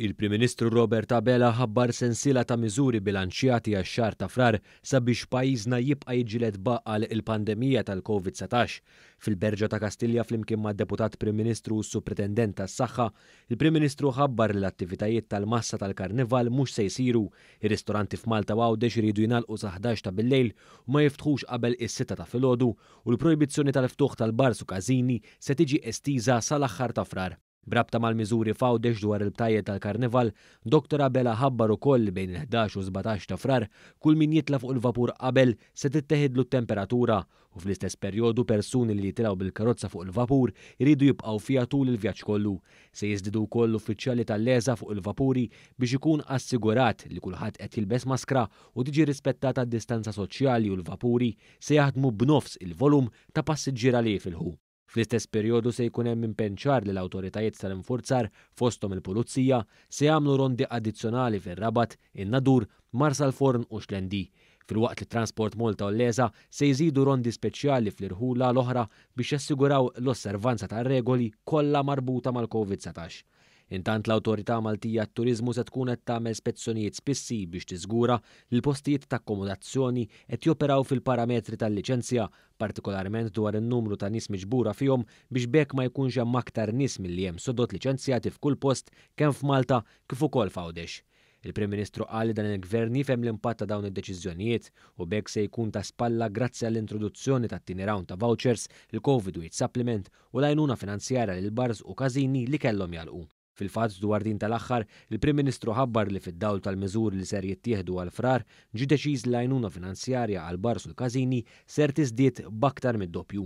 Il-Prim Ministru Robert Abela ħabbar sensiela ta' miżuri bilanċjati għax-xahar ta' frar sabiex pajjiżna jibqa' jiġġieled baqqal il-pandemija tal-COVID-19. Fil-Berġa ta' Kastilja flimkien mad-Deputat Prim Ministru u s-Supretendent tas-Saħħa, il-Prim Ministru ħabbar li l-attivitajiet tal-massa tal-Karnival mhux se jsiru. Ir-ristoranti f'Malta u Għawdex iridu jingħalqu sa 11 ta' billejl u ma jiftħux qabel is-6 ta' filgħodu u l-projbizzjoni tal-ftuħ tal-bars u każini se tiġi estiża sal-aħħar ta' frar. Brabta mal-miżuri f'Għawdex dwar il-btajjed tal-Karnival, Dr. Abela ħabbar ukoll li bejn 11 u 17 ta' frar kull min jitla fuq il-vapur qabel se titteħidlu t-temperatura u fl-istess perjodu persuni li jitilgħu bil-karozza fuq il-vapur iridu jibqgħu fiha tul il-vjaġġ kollu. Se jiżdidu wkoll uffiċjali tal-leża fuq il-vapuri biex ikun assigurat li kulħadd qed jilbes maskra u tiġi rispettata d-distanza soċjali u l-vapuri se jaħdmu b'nofs il-volum ta' passiġġiera li jifilħu. Fl-istess perjodu se jkun hemm impenċar li l-awtoritajiet tal-infurzar fosthom il-Pulizija se jagħmlu rondi addizzjonali fir-Rabat, in-Nadur, Marsalforn u Xlendi. Filwaqt li Transport Malta u Leza se jżidu rondi speċjali fl-irħula l-oħra biex jassiguraw l-osservanza tar-regoli kollha marbuta mal-COVID-19. Intant l-Awtorità Maltija għat-Turiżmu se tkun qed tagħmel spezzjonijiet spissi biex tiżgura li l-postijiet ta' akkomodazzjoni qed joperaw fil-parametri tal-liċenzja, partikolarment dwar in-numru ta' nies miġbura fihom biex bekk ma jkunx hemm aktar nies milli hemm sodod liċenzjati f'kull post kemm f'Malta kif ukoll f'Għawdex. Il-Prim Ministru qal li dan il-Gvern jifhem l-impatt ta' dawn id-deċiżjonijiet u bekk se jkun ta' spalla grazzi għall-introduzzjoni tat-tieni round ta' vouchers, il-COVID Week Supplement u l-għajnuna finanzjarja lil bars u każini li kellhom jalqu. Fil-fatt dwar din tal-aħħar, il-Prim Ministru ħabbar li fid-dawl tal-miżuri li ser jittieħdu għal frar ġie deċiż li l-għajnuna finanzjarja għal bars u l-każini ser tiżdied b'aktar mid-doppju.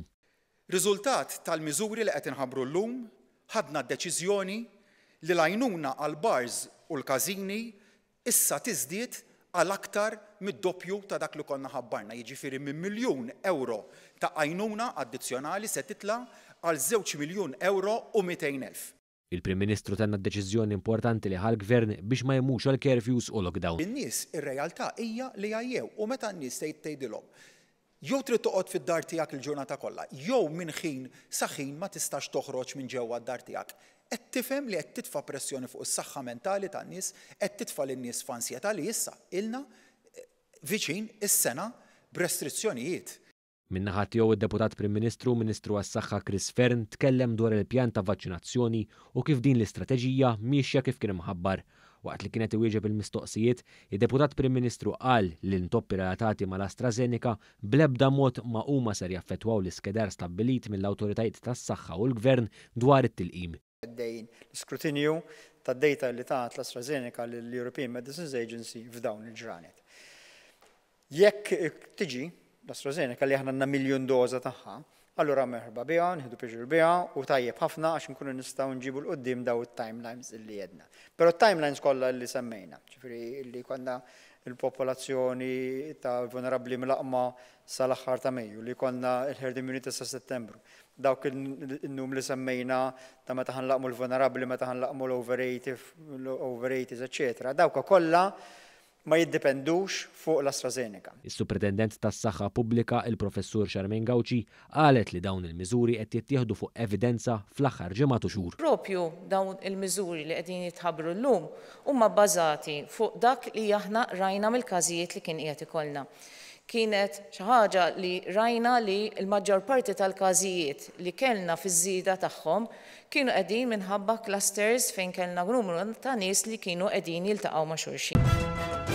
Riżultat tal-miżuri li qed inħabbru llum ħadna d-deċiżjoni li l-għajnuna għal bars u l-każini issa tiżdied għal aktar mid-doppju ta' dak li konna ħabbarna, jiġifieri minn miljun euro ta' għajnuna addizzjonali se titla' għal 2 miljun euro u 200,000. Il-Prim Ministru tenna deċiżjoni importanti li ħal-Gvern biex ma jmux għal curfews u lockdown. In-nies ir-realtà hija li għajjew u meta n-nies tgħidilhom jew trid toqgħod fid-dar tiegħek il-ġurnata kollha, jew minn ħin sa ħin ma tistax toħroġ minn ġewwa d-dar tiegħek. Qed tifhem li qed titfa' pressjoni fuq is-saħħa mentali tan-nies, qed titfa' lin-nies f'ansjetà li issa ilna viċin is-sena b'restrizzjonijiet. Min-naħa tiegħu id-Deputat Prim Ministru, Ministru għas-Saħħa Chris Fern tkellem dwar il-pjan ta' vaċċinazzjoni u kif din l-istrateġija miexja kif kien imħabbar. Waqt li kienet iwieġeb il-mistoqsijiet, id-Deputat Prim Ministru qal li l-intoppi relatati mal-AstraZeneca bl-ebda mod ma huma ser jaffettwaw l-iskedar stabbilit mill-awtoritajiet tas-saħħa u l-Gvern dwar it-tilqim. Għaddejn l-iskrutinju tad-dejta li tat l-AstraZeneca lill-European Medicines Agency f'dawn il-ġranet. Jekk tiġi l-AstraZeneca li aħna għandna miljun doża tagħha, allura merħba biha, nieħdu piġur biha u tajjeb ħafna għax nkunu nistgħu nġibu l-qudiem daw it-timelines illi jedna. Però t-timelines kollha li semmejna, ġifieri li konna il-popolazzjoni ta' vulnerabbli mill-aqma sal-aħħar ta' Mejju, li konna l-herd immunity sa' Settembru. Dawk il-num li semmejna ta' meta ħanlaqmu l-vulnerabbli, meta ħanlaqmu l-over-80s, eċetera. Dawk kollha ma jiddependux fuq l-AstraZeneca. Is-Supretendent tas-Saħħa Pubblika, il-Professur Charmaine Gawci, qalet li dawn il-miżuri qed jittieħdu fuq evidenza fl-aħħar ġimgħat u xhur. Propju dawn il-miżuri li qegħdin jitħabbru llum huma bbażati fuq dak li aħna rajna mill-każijiet li kien qiegħed ikollna. Kienet xi ħaġa li rajna li l-maġġor parti tal-każijiet li kellna fiż-żieda tagħhom kienu qegħdin minħabba clusters fejn kellna numru ta' nies li kienu qegħdin jiltaqgħu ma' xulxin.